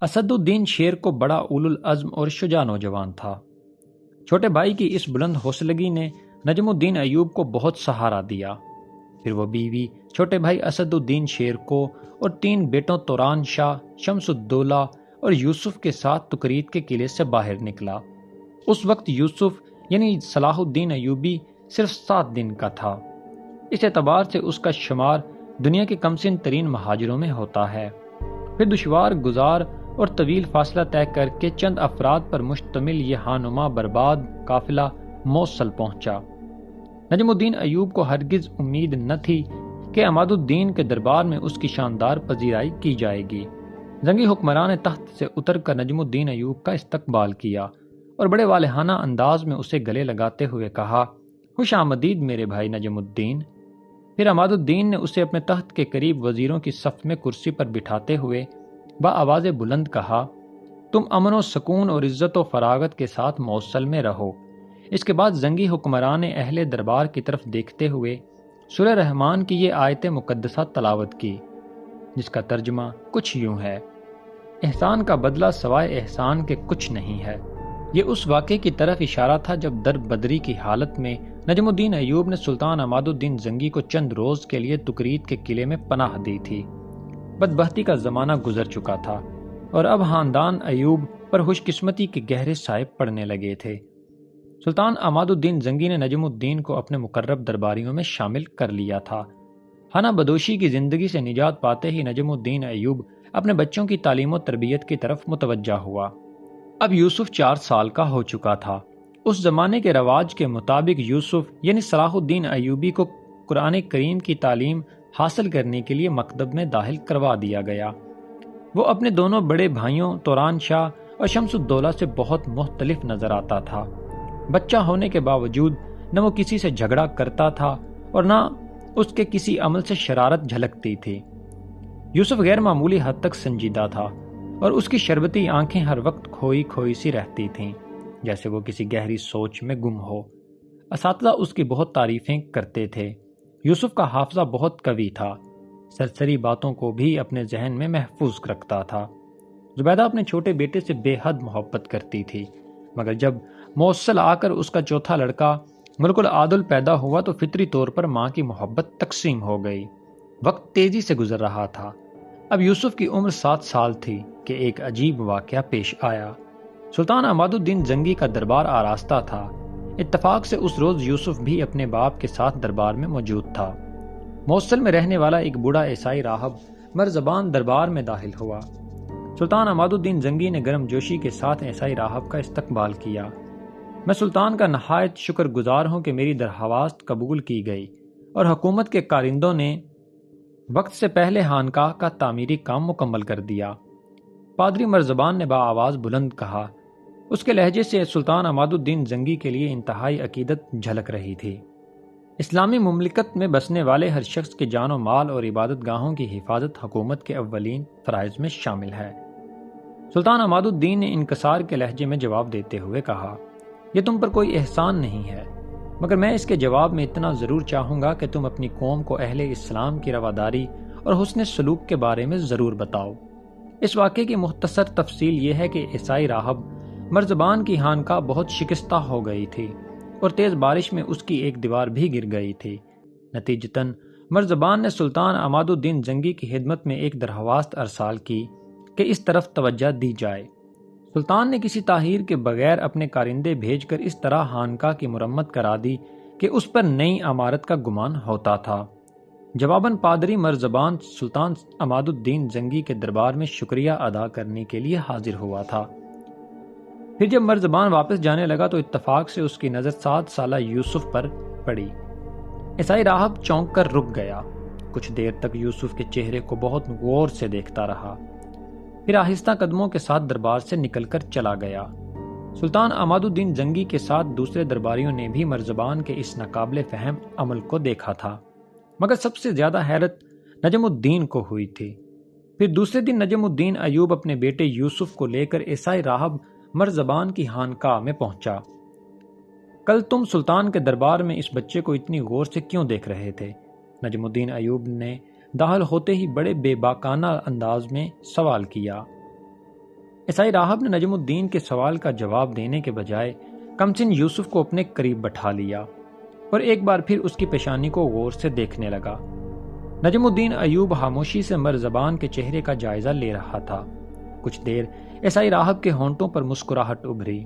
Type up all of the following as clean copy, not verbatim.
اسد الدین شیر کو بڑا اول العزم اور شجاع نوجوان تھا۔ چھوٹے بھائی کی اس بلند حوصلگی نے نجم الدین ایوب کو بہت سہارا دیا۔ پھر وہ بیوی چھوٹے بھائی اسد الدین شیر کو اور 3 بیٹوں توران شاہ، شمس الدولہ اور یوسف کے ساتھ تکریت کے قلعے سے باہر نکلا۔ اس وقت یوسف یعنی صلاح الدین ایوبی صرف 7 دن کا تھا۔ اس اعتبار سے اس کا شمار دنیا کے کم سن ترین مہاجروں میں ہوتا ہے۔ پھر دشوار گزار اور طویل فاصلہ طے کر کے چند افراد پر مشتمل یہ ہانما برباد قافلہ موصل پہنچا۔ نجم الدین ایوب کو ہرگز امید نہ تھی کہ عماد الدین کے دربار میں اس کی شاندار پذیرائی کی جائے گی۔ زنگی حکمران تخت سے اتر کر نجم الدین ایوب کا استقبال کیا اور بڑے والہانہ انداز میں اسے گلے لگاتے ہوئے کہا، خوش آمدید میرے بھائی نجم الدین۔ پھر عماد الدین نے اسے اپنے تخت کے قریب وزیروں کی صف میں کرسی پر بٹھاتے ہوئے بآواز بلند کہا، تم امن و سکون اور عزت و فراغت کے ساتھ موصل میں رہو۔ اس کے بعد زنگی حکمران اہل دربار کی طرف دیکھتے ہوئے سورہ رحمان کی یہ آیت مقدسہ تلاوت کی، جس کا ترجمہ کچھ یوں ہے، احسان کا بدلہ سوائے احسان کے کچھ نہیں ہے۔ یہ اس واقعے کی طرف اشارہ تھا جب در بدری کی حالت میں نجم الدین ایوب نے سلطان عماد الدین زنگی کو چند روز کے لیے تکریت کے قلعے میں پناہ دی تھی۔ بدبختی کا زمانہ گزر چکا تھا اور اب خاندان ایوب پر خوش قسمتی کے گہرے سائے پڑنے لگے تھے۔ سلطان عماد الدین زنگی نے نجم الدین کو اپنے مقرب درباریوں میں شامل کر لیا تھا۔ خانہ بدوشی کی زندگی سے نجات پاتے ہی نجم الدین ایوب اپنے بچوں کی تعلیم و تربیت کی طرف متوجہ ہوا۔ اب یوسف 4 سال کا ہو چکا تھا۔ اس زمانے کے رواج کے مطابق یوسف یعنی صلاح الدین ایوبی کو قرآن کریم کی تعلیم حاصل کرنے کے لیے مکتب میں داخل کروا دیا گیا۔ وہ اپنے دونوں بڑے بھائیوں توران شاہ اور شمس الدولہ سے بہت مختلف نظر آتا تھا۔ بچہ ہونے کے باوجود نہ وہ کسی سے جھگڑا کرتا تھا اور نہ اس کے کسی عمل سے شرارت جھلکتی تھی۔ یوسف غیر معمولی حد تک سنجیدہ تھا اور اس کی شربتی آنکھیں ہر وقت کھوئی کھوئی سی رہتی تھیں، جیسے وہ کسی گہری سوچ میں گم ہو۔ اساتذہ اس کی بہت تعریفیں کرتے تھے۔ یوسف کا حافظہ بہت قوی تھا، سرسری باتوں کو بھی اپنے ذہن میں محفوظ رکھتا تھا۔ زبیدہ اپنے چھوٹے بیٹے سے بے حد محبت کرتی تھی، مگر جب موصل آ کر اس کا چوتھا لڑکا ملک العادل پیدا ہوا تو فطری طور پر ماں کی محبت تقسیم ہو گئی۔ وقت تیزی سے گزر رہا تھا۔ اب یوسف کی عمر 7 سال تھی کہ ایک عجیب واقعہ پیش آیا۔ سلطان عماد الدین زنگی کا دربار آراستہ تھا۔ اتفاق سے اس روز یوسف بھی اپنے باپ کے ساتھ دربار میں موجود تھا۔ موصل میں رہنے والا ایک بوڑھا عیسائی راہب مرزبان دربار میں داخل ہوا۔ سلطان عماد الدین زنگی نے گرم جوشی کے ساتھ عیسائی راہب کا استقبال کیا۔ میں سلطان کا نہایت شکر گزار ہوں کہ میری درخواست قبول کی گئی اور حکومت کے کارندوں نے وقت سے پہلے خانقاہ کا تعمیری کام مکمل کر دیا۔ پادری مرزبان نے بآواز بلند کہا۔ اس کے لہجے سے سلطان عماد الدین زنگی کے لیے انتہائی عقیدت جھلک رہی تھی۔ اسلامی مملکت میں بسنے والے ہر شخص کے جان و مال اور عبادت گاہوں کی حفاظت حکومت کے اولین فرائض میں شامل ہے۔ سلطان عماد الدین نے انکسار کے لہجے میں جواب دیتے ہوئے کہا، یہ تم پر کوئی احسان نہیں ہے، مگر میں اس کے جواب میں اتنا ضرور چاہوں گا کہ تم اپنی قوم کو اہل اسلام کی رواداری اور حسن سلوک کے بارے میں ضرور بتاؤ۔ اس واقعے کی مختصر تفصیل یہ ہے کہ عیسائی راہب مرزبان کی خانقاہ بہت شکستہ ہو گئی تھی اور تیز بارش میں اس کی ایک دیوار بھی گر گئی تھی۔ نتیجتاً مرزبان نے سلطان عماد الدین زنگی کی خدمت میں ایک درخواست ارسال کی کہ اس طرف توجہ دی جائے۔ سلطان نے کسی تاخیر کے بغیر اپنے کارندے بھیج کر اس طرح خانقاہ کی مرمت کرا دی کہ اس پر نئی عمارت کا گمان ہوتا تھا۔ جواباً پادری مرزبان سلطان عماد الدین زنگی کے دربار میں شکریہ ادا کرنے کے لیے حاضر ہوا تھا۔ پھر جب مرزبان واپس جانے لگا تو اتفاق سے اس کی نظر 7 سالہ یوسف پر پڑی۔ عیسائی راہب چونک کر رک گیا۔ کچھ دیر تک یوسف کے چہرے کو بہت غور سے دیکھتا رہا، پھر آہستہ قدموں کے ساتھ دربار سے نکل کر چلا گیا۔ سلطان عماد الدین زنگی کے ساتھ دوسرے درباریوں نے بھی مرزبان کے اس ناقابل فہم عمل کو دیکھا تھا، مگر سب سے زیادہ حیرت نجم الدین کو ہوئی تھی۔ پھر دوسرے دن نجم الدین ایوب اپنے بیٹے یوسف کو لے کر عیسائی راہب مرزبان کی خانقاہ میں پہنچا۔ کل تم سلطان کے دربار میں اس بچے کو اتنی غور سے کیوں دیکھ رہے تھے؟ نجم الدین ایوب نے داخل ہوتے ہی بڑے بے باکانہ انداز میں سوال کیا۔ عیسائی راہب نے نجم الدین کے سوال کا جواب دینے کے بجائے کمسن یوسف کو اپنے قریب بٹھا لیا اور ایک بار پھر اس کی پیشانی کو غور سے دیکھنے لگا۔ نجم الدین ایوب خاموشی سے مرزبان کے چہرے کا جائزہ لے رہا تھا۔ کچھ دیر عیسائی راہب کے ہونٹوں پر مسکراہٹ ابھری۔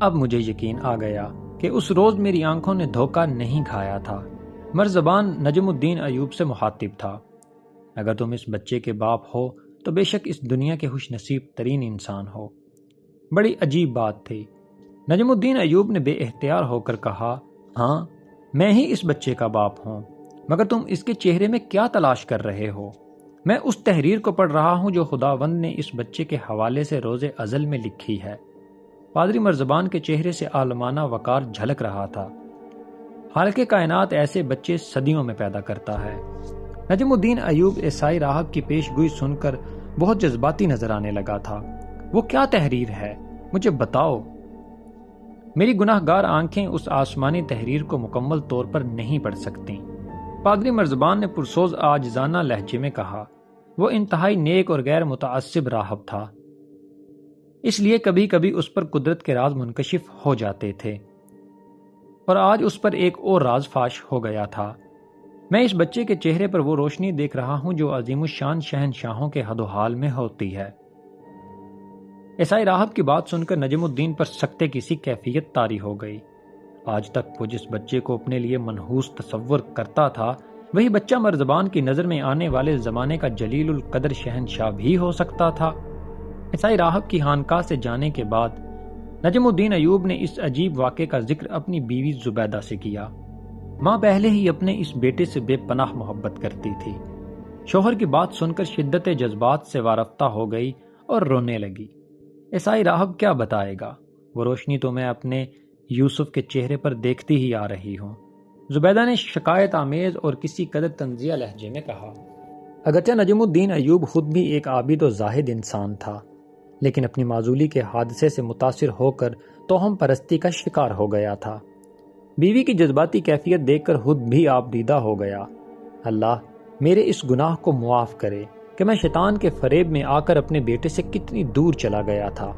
اب مجھے یقین آ گیا کہ اس روز میری آنکھوں نے دھوکہ نہیں کھایا تھا۔ مرزبان نجم الدین ایوب سے مخاطب تھا۔ اگر تم اس بچے کے باپ ہو تو بے شک اس دنیا کے خوش نصیب ترین انسان ہو۔ بڑی عجیب بات تھی۔ نجم الدین ایوب نے بے اختیار ہو کر کہا، ہاں میں ہی اس بچے کا باپ ہوں، مگر تم اس کے چہرے میں کیا تلاش کر رہے ہو؟ میں اس تحریر کو پڑھ رہا ہوں جو خداوند نے اس بچے کے حوالے سے روز ازل میں لکھی ہے۔ پادری مرزبان کے چہرے سے عالمانہ وقار جھلک رہا تھا۔ حالانکہ کائنات ایسے بچے صدیوں میں پیدا کرتا ہے۔ نجم الدین ایوب عیسائی راہب کی پیش گوئی سن کر بہت جذباتی نظر آنے لگا تھا۔ وہ کیا تحریر ہے؟ مجھے بتاؤ۔ میری گناہ گار آنکھیں اس آسمانی تحریر کو مکمل طور پر نہیں پڑھ سکتیں۔ پادری مرزبان نے پرسوز عاجزانہ لہجے میں کہا۔ وہ انتہائی نیک اور غیر متعصب راہب تھا، اس لیے کبھی کبھی اس پر قدرت کے راز منکشف ہو جاتے تھے، اور آج اس پر ایک اور راز فاش ہو گیا تھا۔ میں اس بچے کے چہرے پر وہ روشنی دیکھ رہا ہوں جو عظیم الشان شہنشاہوں کے حد و حال میں ہوتی ہے۔ عیسائی راہب کی بات سن کر نجم الدین پر سکتے کی سی کیفیت طاری ہو گئی۔ آج تک وہ جس بچے کو اپنے لیے منحوس تصور کرتا تھا، وہی بچہ مرزبان کی نظر میں آنے والے زمانے کا جلیل القدر شہنشاہ بھی ہو سکتا تھا۔ عیسائی راہب کی خانقاہ سے جانے کے بعد نجم الدین ایوب نے اس عجیب واقعے کا ذکر اپنی بیوی زبیدہ سے کیا۔ ماں پہلے ہی اپنے اس بیٹے سے بے پناہ محبت کرتی تھی۔ شوہر کی بات سن کر شدت جذبات سے وارفتہ ہو گئی اور رونے لگی۔ عیسائی راہب کیا بتائے گا؟ وہ روشنی تو میں اپنے یوسف کے چہرے پر دیکھتی ہی آ رہی ہوں۔ زبیدہ نے شکایت آمیز اور کسی قدر طنزیہ لہجے میں کہا۔ اگرچہ نجم الدین ایوب خود بھی ایک عابد و زاہد انسان تھا، لیکن اپنی معزولی کے حادثے سے متاثر ہو کر توہم پرستی کا شکار ہو گیا تھا۔ بیوی کی جذباتی کیفیت دیکھ کر خود بھی آپ دیدہ ہو گیا۔ اللہ میرے اس گناہ کو معاف کرے کہ میں شیطان کے فریب میں آ کر اپنے بیٹے سے کتنی دور چلا گیا تھا۔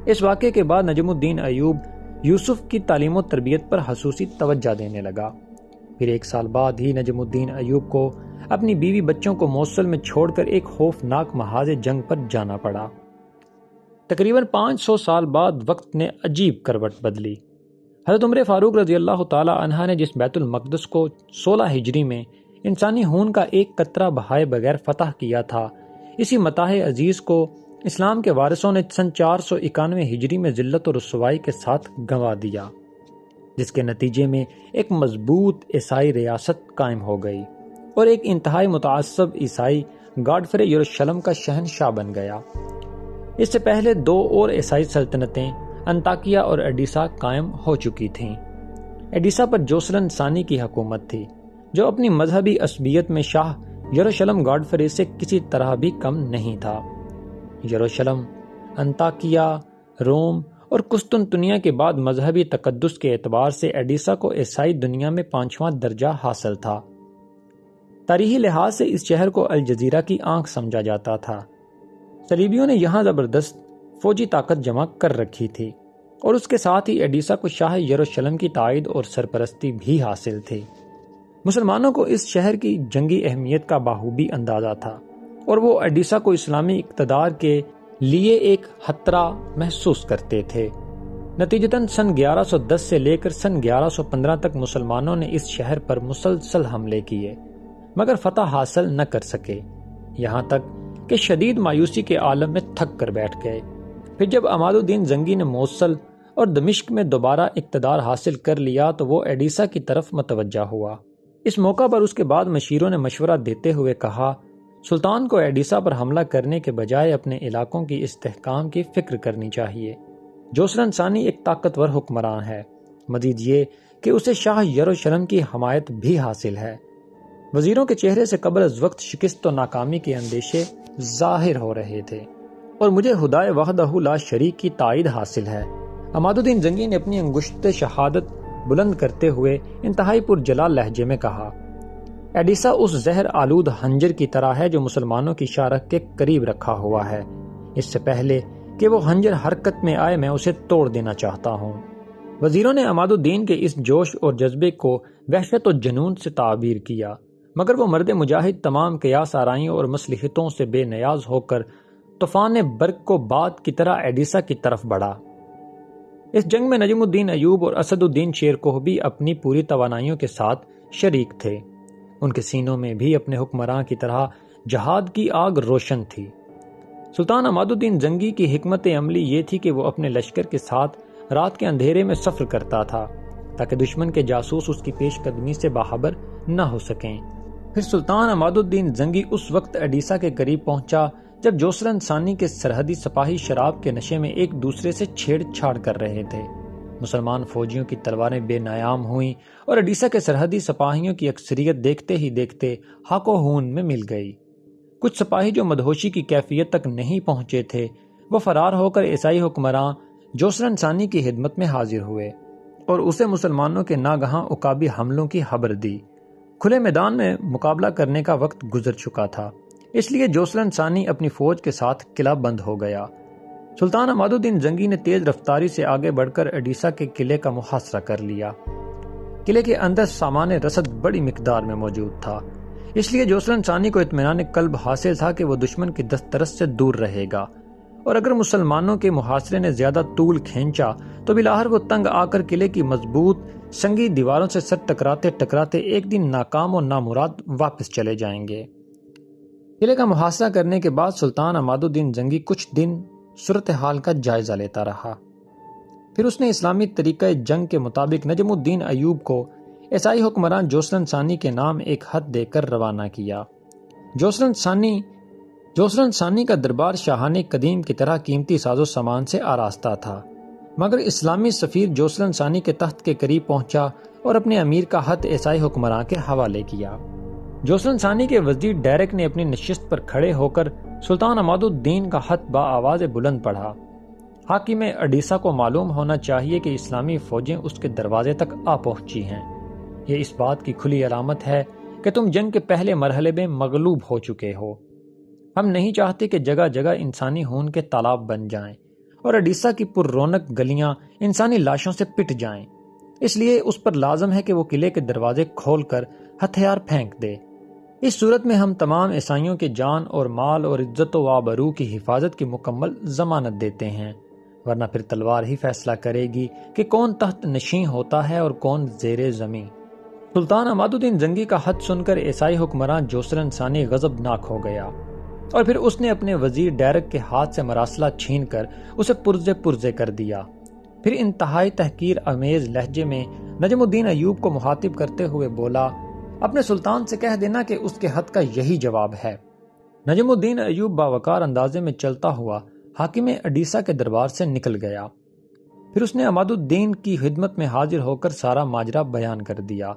اس واقعے کے بعد نجم الدین ایوب یوسف کی تعلیم و تربیت پر خصوصی توجہ دینے لگا۔ پھر 1 سال بعد ہی نجم الدین ایوب کو اپنی بیوی بچوں کو موصل میں چھوڑ کر ایک خوفناک محاذ جنگ پر جانا پڑا۔ تقریباً 500 سال بعد وقت نے عجیب کروٹ بدلی۔ حضرت عمر فاروق رضی اللہ تعالی عنہ نے جس بیت المقدس کو 16 ہجری میں انسانی خون کا ایک قطرہ بہائے بغیر فتح کیا تھا، اسی متاع عزیز کو اسلام کے وارثوں نے سن 491 ہجری میں ذلت و رسوائی کے ساتھ گنوا دیا، جس کے نتیجے میں ایک مضبوط عیسائی ریاست قائم ہو گئی اور ایک انتہائی متعصب عیسائی گاڈفرے یروشلم کا شہنشاہ بن گیا۔ اس سے پہلے 2 اور عیسائی سلطنتیں انطاکیہ اور ایڈیسا قائم ہو چکی تھیں۔ ایڈیسا پر جوسلن ثانی کی حکومت تھی، جو اپنی مذہبی عصبیت میں شاہ یروشلم گاڈفرے سے کسی طرح بھی کم نہیں تھا۔ یروشلم، انطاکیہ، روم اور قسطنطنیہ کے بعد مذہبی تقدس کے اعتبار سے ایڈیسا کو عیسائی دنیا میں 5واں درجہ حاصل تھا۔ تاریخی لحاظ سے اس شہر کو الجزیرہ کی آنکھ سمجھا جاتا تھا۔ صلیبیوں نے یہاں زبردست فوجی طاقت جمع کر رکھی تھی، اور اس کے ساتھ ہی ایڈیسا کو شاہ یروشلم کی تائید اور سرپرستی بھی حاصل تھی۔ مسلمانوں کو اس شہر کی جنگی اہمیت کا بخوبی اندازہ تھا، اور وہ ایڈیسا کو اسلامی اقتدار کے لیے ایک خطرہ محسوس کرتے تھے۔ نتیجتاً سن 1110 سے لے کر سن 1115 تک مسلمانوں نے اس شہر پر مسلسل حملے کیے، مگر فتح حاصل نہ کر سکے، یہاں تک کہ شدید مایوسی کے عالم میں تھک کر بیٹھ گئے۔ پھر جب عماد الدین زنگی نے موصل اور دمشق میں دوبارہ اقتدار حاصل کر لیا تو وہ ایڈیسا کی طرف متوجہ ہوا۔ اس موقع پر اس کے بعد مشیروں نے مشورہ دیتے ہوئے کہا، سلطان کو ایڈیسا پر حملہ کرنے کے بجائے اپنے علاقوں کی استحکام کی فکر کرنی چاہیے۔ جوسلن ثانی ایک طاقتور حکمران ہے، مزید یہ کہ اسے شاہ یروشلم کی حمایت بھی حاصل ہے۔ وزیروں کے چہرے سے قبل از وقت شکست و ناکامی کے اندیشے ظاہر ہو رہے تھے، اور مجھے خدائے وحدہ لا شریک کی تائید حاصل ہے۔ عماد الدین زنگی نے اپنی انگشت شہادت بلند کرتے ہوئے انتہائی پرجلال لہجے میں کہا، ایڈیسا اس زہر آلود خنجر کی طرح ہے جو مسلمانوں کی شارخ کے قریب رکھا ہوا ہے۔ اس سے پہلے کہ وہ خنجر حرکت میں آئے میں اسے توڑ دینا چاہتا ہوں۔ وزیروں نے عماد الدین کے اس جوش اور جذبے کو وحشت و جنون سے تعبیر کیا، مگر وہ مرد مجاہد تمام قیاس آرائیوں اور مصلحتوں سے بے نیاز ہو کر طوفان برق کو باد کی طرح ایڈیسا کی طرف بڑھا۔ اس جنگ میں نجم الدین ایوب اور اسد الدین شیر کوہ بھی اپنی پوری توانائیوں کے ساتھ شریک تھے۔ ان کے سینوں میں بھی اپنے حکمراں کی طرح جہاد کی آگ روشن تھی۔ سلطان عماد الدین زنگی کی حکمت عملی یہ تھی کہ وہ اپنے لشکر کے ساتھ رات کے اندھیرے میں سفر کرتا تھا تاکہ دشمن کے جاسوس اس کی پیش قدمی سے باخبر نہ ہو سکیں۔ پھر سلطان عماد الدین زنگی اس وقت ایڈیسا کے قریب پہنچا جب جوسرن ثانی کے سرحدی سپاہی شراب کے نشے میں ایک دوسرے سے چھیڑ چھاڑ کر رہے تھے۔ مسلمان فوجیوں کی تلواریں بے نیام ہوئیں اور ایڈیسا کے سرحدی سپاہیوں کی اکثریت دیکھتے ہی دیکھتے ہاک و ہون میں مل گئی۔ کچھ سپاہی جو مدہوشی کی کیفیت تک نہیں پہنچے تھے وہ فرار ہو کر عیسائی حکمراں جوسرن ثانی کی خدمت میں حاضر ہوئے اور اسے مسلمانوں کے ناگہاں عقابی حملوں کی خبر دی۔ کھلے میدان میں مقابلہ کرنے کا وقت گزر چکا تھا، اس لیے جوسرن ثانی اپنی فوج کے ساتھ قلعہ بند ہو گیا۔ سلطان عماد الدین زنگی نے تیز رفتاری سے آگے بڑھ کر ایڈیسا کے قلعے کا محاصرہ کر لیا۔ قلعے کے اندر سامان رسد بڑی مقدار میں موجود تھا، اس لیے جوسرن ثانی کو اطمینان قلب حاصل تھا کہ وہ دشمن کی دسترس سے دور رہے گا، اور اگر مسلمانوں کے محاصرے نے زیادہ طول کھینچا تو بالآخر وہ تنگ آ کر قلعے کی مضبوط سنگی دیواروں سے سر ٹکراتے ٹکراتے ایک دن ناکام و نامراد واپس چلے جائیں گے۔ قلعے کا محاصرہ کرنے کے بعد سلطان عماد الدین زنگی کچھ دن صورتحال کا جائزہ لیتا رہا۔ پھر اس نے اسلامی طریقہ جنگ کے مطابق نجم الدین ایوب کو عیسائی حکمراں جوسرن ثانی کے نام ایک خط دے کر روانہ کیا۔ جوسرن ثانی کا دربار شاہانہ قدیم کی طرح قیمتی ساز و سامان سے آراستہ تھا، مگر اسلامی سفیر جوسرن ثانی کے تخت کے قریب پہنچا اور اپنے امیر کا خط عیسائی حکمراں کے حوالے کیا۔ جوسرن ثانی کے وزیر ڈیرک نے اپنی نشست پر کھڑے ہو کر سلطان عماد الدین کا خط بآواز بلند پڑھا۔ حاکم ایڈیسا کو معلوم ہونا چاہیے کہ اسلامی فوجیں اس کے دروازے تک آ پہنچی ہیں۔ یہ اس بات کی کھلی علامت ہے کہ تم جنگ کے پہلے مرحلے میں مغلوب ہو چکے ہو۔ ہم نہیں چاہتے کہ جگہ جگہ انسانی خون کے تالاب بن جائیں اور ایڈیسا کی پر رونق گلیاں انسانی لاشوں سے پٹ جائیں، اس لیے اس پر لازم ہے کہ وہ قلعے کے دروازے کھول کر ہتھیار پھینک دے۔ اس صورت میں ہم تمام عیسائیوں کے جان اور مال اور عزت و آبرو کی حفاظت کی مکمل ضمانت دیتے ہیں، ورنہ پھر تلوار ہی فیصلہ کرے گی کہ کون تحت نشین ہوتا ہے اور کون زیر زمین۔ سلطان عماد الدین زنگی کا خط سن کر عیسائی حکمراں جوسرن ثانی غضبناک ہو گیا اور پھر اس نے اپنے وزیر ڈیرک کے ہاتھ سے مراسلہ چھین کر اسے پرزے پرزے کر دیا۔ پھر انتہائی تحقیر آمیز لہجے میں نجم الدین ایوب کو مخاطب کرتے ہوئے بولا، اپنے سلطان سے کہہ دینا کہ اس کے خط کا یہی جواب ہے۔ نجم الدین ایوب باوقار اندازے میں چلتا ہوا حاکم ایڈیسا کے دربار سے نکل گیا۔ پھر اس نے عماد الدین کی خدمت میں حاضر ہو کر سارا ماجرا بیان کر دیا۔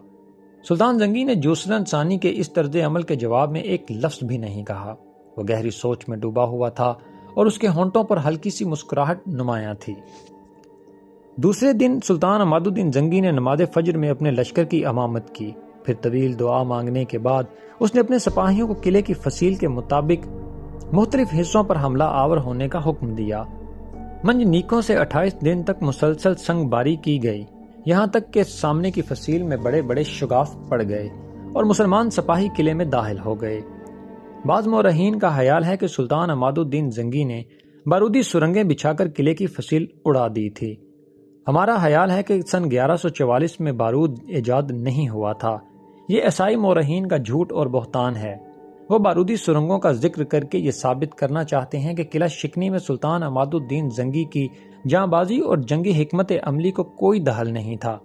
سلطان زنگی نے جوسرن ثانی کے اس طرز عمل کے جواب میں ایک لفظ بھی نہیں کہا۔ وہ گہری سوچ میں ڈوبا ہوا تھا اور اس کے ہونٹوں پر ہلکی سی مسکراہٹ نمایاں تھی۔ دوسرے دن سلطان عماد الدین زنگی نے نماز فجر میں اپنے لشکر کی امامت کی۔ پھر طویل دعا مانگنے کے بعد اس نے اپنے سپاہیوں کو قلعے کی فصیل کے مطابق مختلف حصوں پر حملہ آور ہونے کا حکم دیا۔ منجنیکوں سے 28 دن تک مسلسل سنگ باری کی گئی، یہاں تک کہ سامنے کی فصیل میں بڑے بڑے شگاف پڑ گئے اور مسلمان سپاہی قلعے میں داخل ہو گئے۔ بعض مورخین کا خیال ہے کہ سلطان عماد الدین زنگی نے بارودی سرنگیں بچھا کر قلعے کی فصیل اڑا دی تھی۔ ہمارا خیال ہے کہ سن 1144 میں بارود ایجاد نہیں ہوا تھا۔ یہ عیسائی مورخین کا جھوٹ اور بہتان ہے۔ وہ بارودی سرنگوں کا ذکر کر کے یہ ثابت کرنا چاہتے ہیں کہ قلعہ شکنی میں سلطان عماد الدین زنگی کی جاں بازی اور جنگی حکمت عملی کو کوئی دخل نہیں تھا۔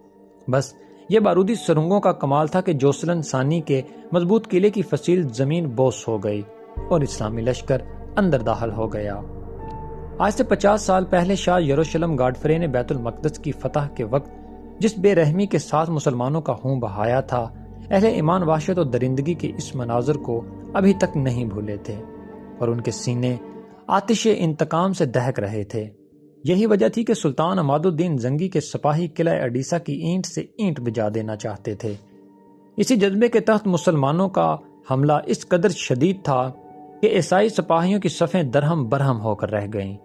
بس یہ بارودی سرنگوں کا کمال تھا کہ جوسرن ثانی کے مضبوط قلعے کی فصیل زمین بوس ہو گئی اور اسلامی لشکر اندر داخل ہو گیا۔ آج سے 50 سال پہلے شاہ یروشلم گاڈفرے نے بیت المقدس کی فتح کے وقت جس بے رحمی کے ساتھ مسلمانوں کا خون بہایا تھا، اہل ایمان وحشت و درندگی کے اس مناظر کو ابھی تک نہیں بھولے تھے اور ان کے سینے آتش انتقام سے دہک رہے تھے۔ یہی وجہ تھی کہ سلطان عماد الدین زنگی کے سپاہی قلعہ ایڈیسا کی اینٹ سے اینٹ بجا دینا چاہتے تھے۔ اسی جذبے کے تحت مسلمانوں کا حملہ اس قدر شدید تھا کہ عیسائی سپاہیوں کی صفیں درہم برہم ہو کر رہ گئیں۔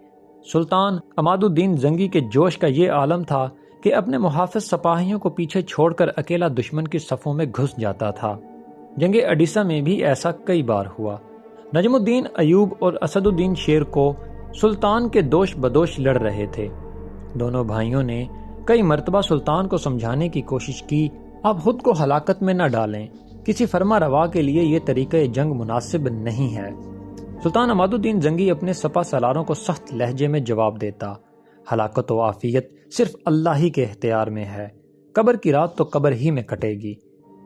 سلطان عماد الدین زنگی کے جوش کا یہ عالم تھا کہ اپنے محافظ سپاہیوں کو پیچھے چھوڑ کر اکیلا دشمن کی صفوں میں گھس جاتا تھا۔ جنگ اڈیسہ میں بھی ایسا کئی بار ہوا۔ نجم الدین ایوب اور اسد الدین شیر کو سلطان کے دوش بدوش لڑ رہے تھے۔ دونوں بھائیوں نے کئی مرتبہ سلطان کو سمجھانے کی کوشش کی، آپ خود کو ہلاکت میں نہ ڈالیں، کسی فرما روا کے لیے یہ طریقہ جنگ مناسب نہیں ہے۔ سلطان عماد الدین زنگی اپنے سپہ سالاروں کو سخت لہجے میں جواب دیتا، ہلاکت و عافیت صرف اللہ ہی کے اختیار میں ہے، قبر کی رات تو قبر ہی میں کٹے گی۔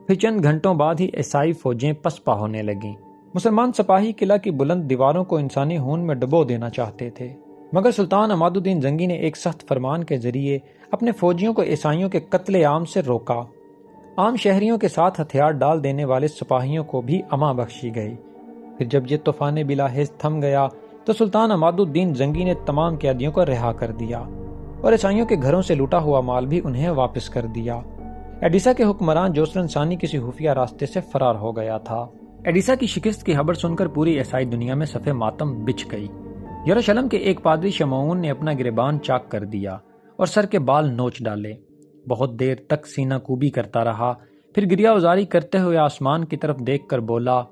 پھر چند گھنٹوں بعد ہی عیسائی فوجیں پسپا ہونے لگیں۔ مسلمان سپاہی قلعہ کی بلند دیواروں کو انسانی خون میں ڈبو دینا چاہتے تھے، مگر سلطان عماد الدین زنگی نے ایک سخت فرمان کے ذریعے اپنے فوجیوں کو عیسائیوں کے قتل عام سے روکا۔ عام شہریوں کے ساتھ ہتھیار ڈال دینے والے سپاہیوں کو بھی امان بخشی گئی۔ پھر جب یہ طوفان بلاحظ تھم گیا تو سلطان عماد الدین زنگی نے تمام قیدیوں کو رہا کر دیا اور عیسائیوں کے گھروں سے لوٹا ہوا مال بھی انہیں واپس کر دیا۔ ایڈیسا کے حکمران جوسرن ثانی کسی خفیہ راستے سے فرار ہو گیا تھا۔ ایڈیسا کی شکست کی خبر سن کر پوری عیسائی دنیا میں صف ماتم بچھ گئی۔ یروشلم کے ایک پادری شمعون نے اپنا گریبان چاک کر دیا اور سر کے بال نوچ ڈالے۔ بہت دیر تک سینہ کوبی کرتا رہا، پھر گریہ ازاری کرتے ہوئے آسمان کی طرف دیکھ کر بولا،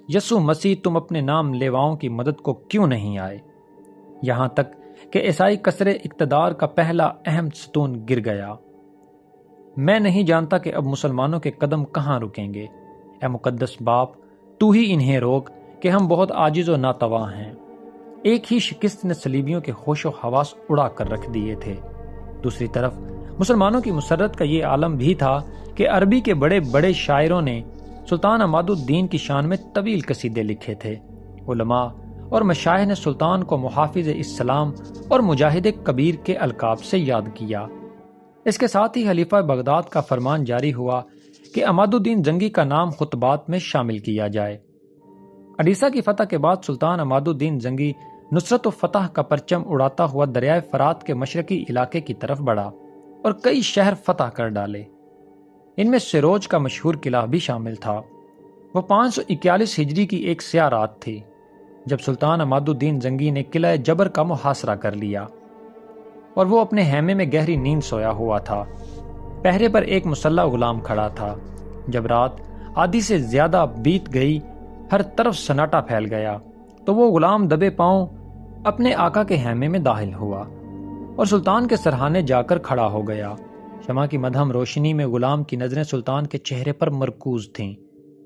یسوع مسیح تم اپنے نام لیواؤں کی مدد کو کیوں نہیں آئے؟ یہاں تک کہ عیسائی کثر اقتدار کا پہلا اہم ستون گر گیا۔ میں نہیں جانتا کہ اب مسلمانوں کے قدم کہاں رکیں گے۔ اے مقدس باپ، تو ہی انہیں روک کہ ہم بہت عاجز و ناتواں ہیں۔ ایک ہی شکست نے صلیبیوں کے ہوش و حواس اڑا کر رکھ دیے تھے۔ دوسری طرف مسلمانوں کی مسرت کا یہ عالم بھی تھا کہ عربی کے بڑے بڑے شاعروں نے سلطان عماد الدین کی شان میں طویل قصیدے لکھے تھے۔ علماء اور مشائخ نے سلطان کو محافظ اسلام اور مجاہد کبیر کے القاب سے یاد کیا۔ اس کے ساتھ ہی خلیفہ بغداد کا فرمان جاری ہوا کہ عماد الدین زنگی کا نام خطبات میں شامل کیا جائے۔ اڈیسہ کی فتح کے بعد سلطان عماد الدین زنگی نصرت و فتح کا پرچم اڑاتا ہوا دریائے فرات کے مشرقی علاقے کی طرف بڑھا اور کئی شہر فتح کر ڈالے۔ ان میں سروج کا مشہور قلعہ بھی شامل تھا۔ وہ 541 ہجری کی ایک سیاہ رات تھی جب سلطان عماد الدین زنگی نے قلعہ جبر کا محاصرہ کر لیا اور وہ اپنے خیمے میں گہری نیند سویا ہوا تھا۔ پہرے پر ایک مسلح غلام کھڑا تھا۔ جب رات آدھی سے زیادہ بیت گئی، ہر طرف سناٹا پھیل گیا، تو وہ غلام دبے پاؤں اپنے آقا کے خیمے میں داخل ہوا اور سلطان کے سرہانے جا کر کھڑا ہو گیا۔ شمع کی مدھم روشنی میں غلام کی نظریں سلطان کے چہرے پر مرکوز تھیں۔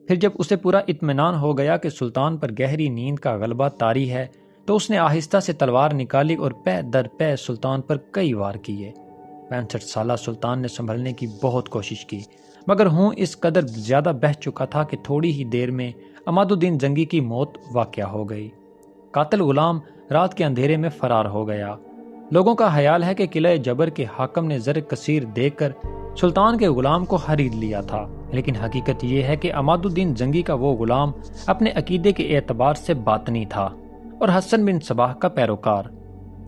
پھر جب اسے پورا اطمینان ہو گیا کہ سلطان پر گہری نیند کا غلبہ طاری ہے تو اس نے آہستہ سے تلوار نکالی اور پے در پے سلطان پر کئی وار کیے۔ 65 سالہ سلطان نے سنبھلنے کی بہت کوشش کی، مگر خون اس قدر زیادہ بہہ چکا تھا کہ تھوڑی ہی دیر میں عماد الدین زنگی کی موت واقع ہو گئی۔ قاتل غلام رات کے اندھیرے میں فرار ہو گیا۔ لوگوں کا خیال ہے کہ قلعہ جبر کے حاکم نے زر کثیر دے کر سلطان کے غلام کو خرید لیا تھا، لیکن حقیقت یہ ہے کہ عماد الدین زنگی کا وہ غلام اپنے عقیدے کے اعتبار سے باطنی تھا اور حسن بن صباح کا پیروکار۔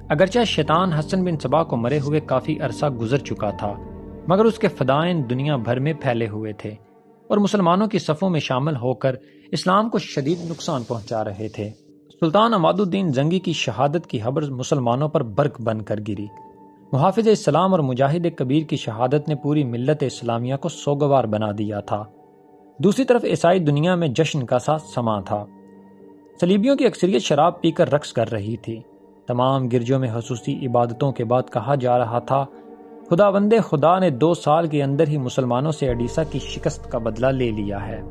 اگرچہ شیطان حسن بن صباح کو مرے ہوئے کافی عرصہ گزر چکا تھا، مگر اس کے فدائین دنیا بھر میں پھیلے ہوئے تھے اور مسلمانوں کی صفوں میں شامل ہو کر اسلام کو شدید نقصان پہنچا رہے تھے۔ سلطان عماد الدین زنگی کی شہادت کی خبر مسلمانوں پر برق بن کر گری۔ محافظ اسلام اور مجاہد کبیر کی شہادت نے پوری ملت اسلامیہ کو سوگوار بنا دیا تھا۔ دوسری طرف عیسائی دنیا میں جشن کا سا سماں تھا۔ صلیبیوں کی اکثریت شراب پی کر رقص کر رہی تھی۔ تمام گرجوں میں خصوصی عبادتوں کے بعد کہا جا رہا تھا، خداوند خدا نے 2 سال کے اندر ہی مسلمانوں سے اڈیسہ کی شکست کا بدلہ لے لیا ہے۔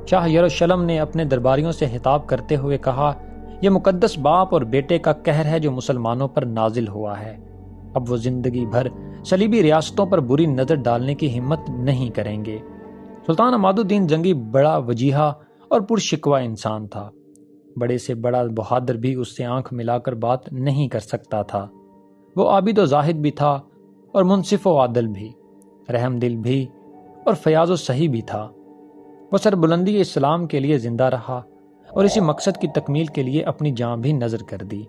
شاہ یروشلم نے اپنے درباریوں سے خطاب کرتے ہوئے کہا، یہ مقدس باپ اور بیٹے کا قہر ہے جو مسلمانوں پر نازل ہوا ہے۔ اب وہ زندگی بھر صلیبی ریاستوں پر بری نظر ڈالنے کی ہمت نہیں کریں گے۔ سلطان عماد الدین زنگی بڑا وجیحہ اور پرشکوہ انسان تھا۔ بڑے سے بڑا بہادر بھی اس سے آنکھ ملا کر بات نہیں کر سکتا تھا۔ وہ عابد و زاہد بھی تھا اور منصف و عادل بھی، رحم دل بھی اور فیاض و صحیح بھی تھا۔ وہ سربلندی اسلام کے لیے زندہ رہا اور اسی مقصد کی تکمیل کے لیے اپنی جان بھی نذر کر دی۔